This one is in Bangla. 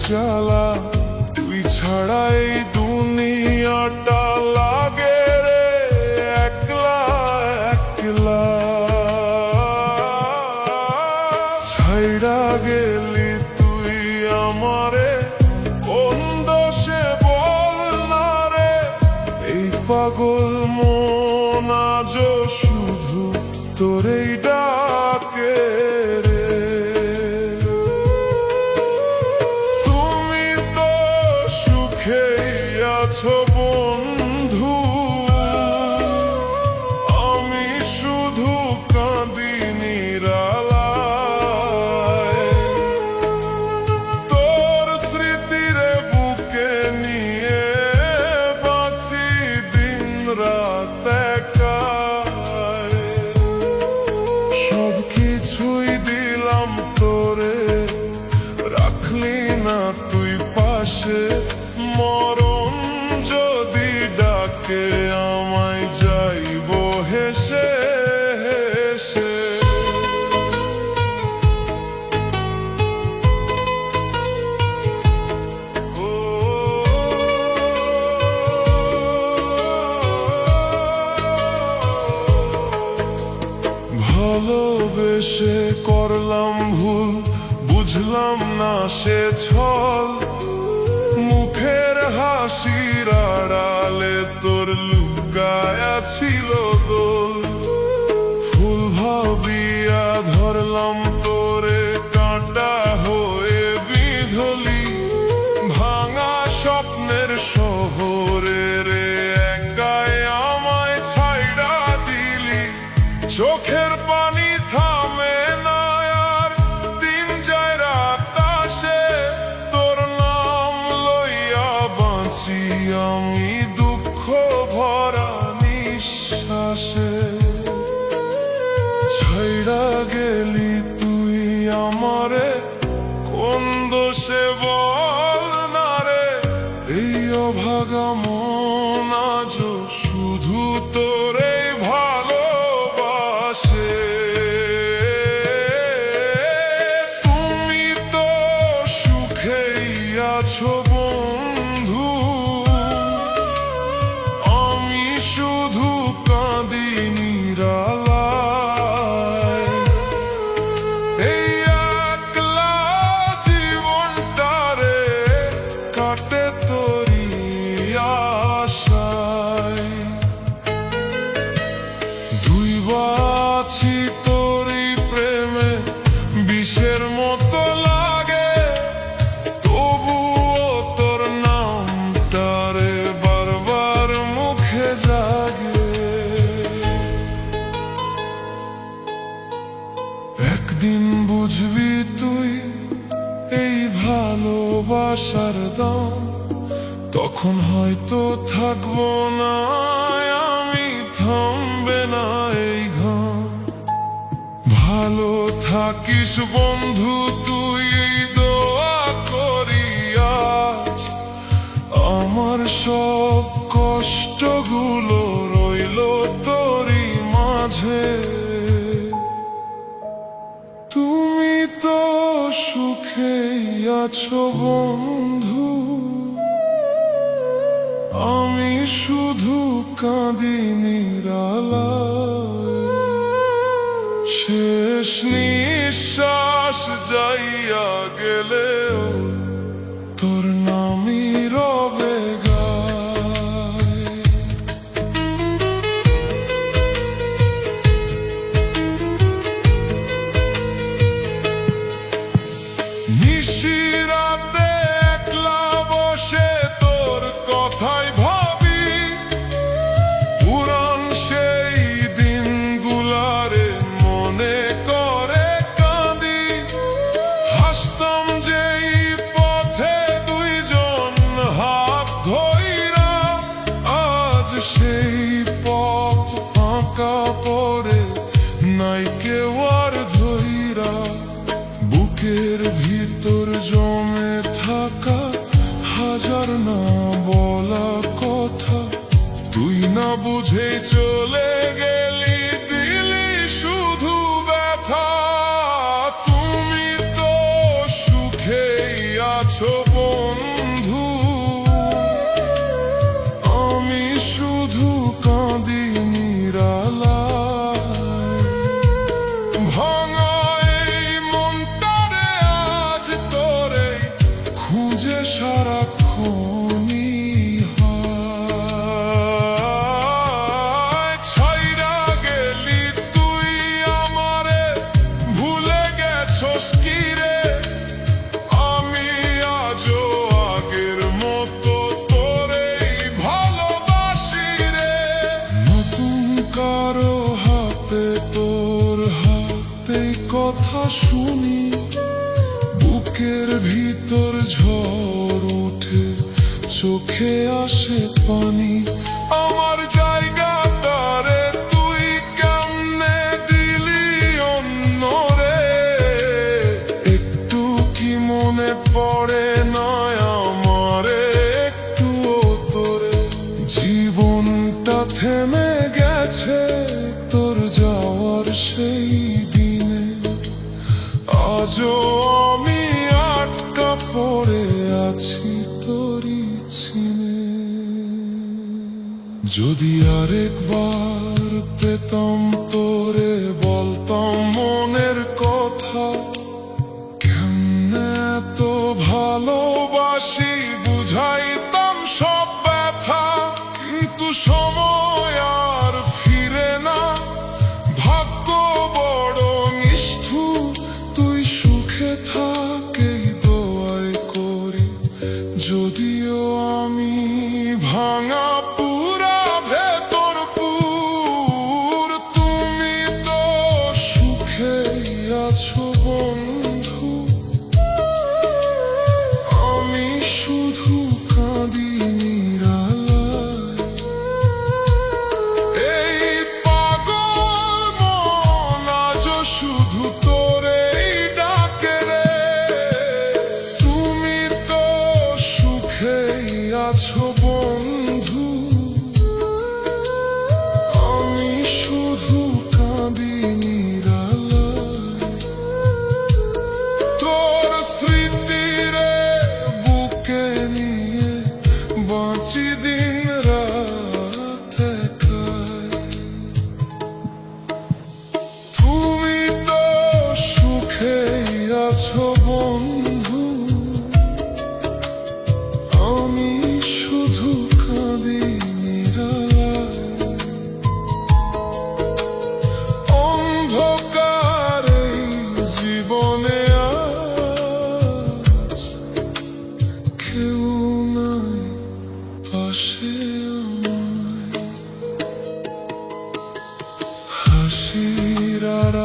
জ্বালা, তুই ছাড়া এই দুনিয়াটা লাগে রে একলা একলা। ছাইড়া গেলি তুই আমারে, কোন দোষে বল না রে, এই পাগল মন আজও শুধু তোরেই ডাকে রে। তুমি তো সুখেই আছো বন্ধু, আমি শুধু কাঁদি নিরালায়। তোর স্মৃতিরে বুকে নিয়ে বাঁচি দিন রাত একাই। সব কিছুই দিলাম তোরে, রাখলি না তুই পাশে। মরণ যদি ডাকে আমায় যাইব হেসে হেসে। ভালোবেসে করলাম ভুল, বুঝলাম না সে ছল। মুখের হাসির আড়ালে তোর লুকায়া ছিল দোল। ফুল ভাবিয়া ধরলাম তোরে, কাঁটা হয়ে বিধলি। ভাঙা স্বপ্নের শহরে রে একাই আমায় ছাইড়া দিলি। চোখের পানি থামে না আর, দিন যায় রাত আসে। তোর নাম লইয়া বাঁচি আমি দুঃখ ভরা নিঃশ্বাসে। ছাইড়া গেলি তুই আমারে, কোন দোষে বল না রে, এই অভাগা মন আজও শুধু তোরে ভালোবাসে। তুমি তো সুখেই আছো বন্ধু, আমি শুধু কাঁদি নিরালায়। এই একলা জীবনটারে কাটে তোরি আশায়। দুই বাছি তোরই প্রেমে, বিষের মতো লাগে। তবুও তোর নামটারে বারবার মুখে জাগে। একদিন বুঝবি তুই এই ভালোবাসার দাম, তখন হয়তো থাকবো না আমি, থামবে না এই ঘাম। ভালো থাকিস বন্ধু তুই, এই দোয়া করি আজ। আমার সব কষ্টগুলো রইল তোরই মাঝে। তুমি তো সুখেই আছো বন্ধু, আমি শুধু কাঁদি নিরালায়। শেষ নিঃশ্বাস যাইয়া গেলেও তোর নামই রবে গায়। নিশিরাতে একলা বসে তোর কথাই ভাবি। পুরান সেই দিনগুলারে মনে করে কাঁদি। হাসতাম যেই পথে দুইজন হাত ধইরা, আজ সেই পথ ফাঁকা পড়ে নাই কেউ আর ধইরা। বুকের ভিতর জমে থাকা হাজার না বলা কথা, তুই না বুঝে চলে গেলি, দিলি শুধু ব্যথা। তুমি তো সুখেই আছো। রাতে তোর হাতে কথা শুনি, বুকের ভিতর ঝড় ওঠে, চোখে আসে পানি। আমার জায়গা তারে তুই কেমনে দিলি অন্য রে, একটু কি মনে পড়ে না আমারে একটু তোরে? জীবনটা থেমে গেছে তোর যাওয়ার সেই দিনে, আজও আমি আটকা পড়ে আছি তোরই চিনে। যদি আরেকবার পেতাম তোরে বলতাম মনের কথা, কেমনে তো ভালোবাসি বুঝাইতাম সব ব্যথা। কিন্তু সময় আর ফিরে না, ভাগ্য বড় নিষ্ঠুর, তুই সুখে থাকেই দোয়াই করি। যদিও আমি ভাঙা পুরা ভেতর পুর, তুমি তো সুখেই আছো বন্ধু, আমি শুধু কাঁদি নিরালায়। এই পাগল মন আজও শুধু তোরেই ডাকে রে, তুমি তো সুখেই আছো বন্ধু, আমি শুধু কাঁদি নিরালায়। তোর স্মৃতিরে বুকে নিয়ে বাঁচি দিন রাত একাই। তুমি তো সুখেই আছো বন্ধু, আমি শুধু কাঁদি নিরালায়। অন্ধকার এই জীবনে আজ কেউ নাই পাশে আমায়, হাসির আড়ালে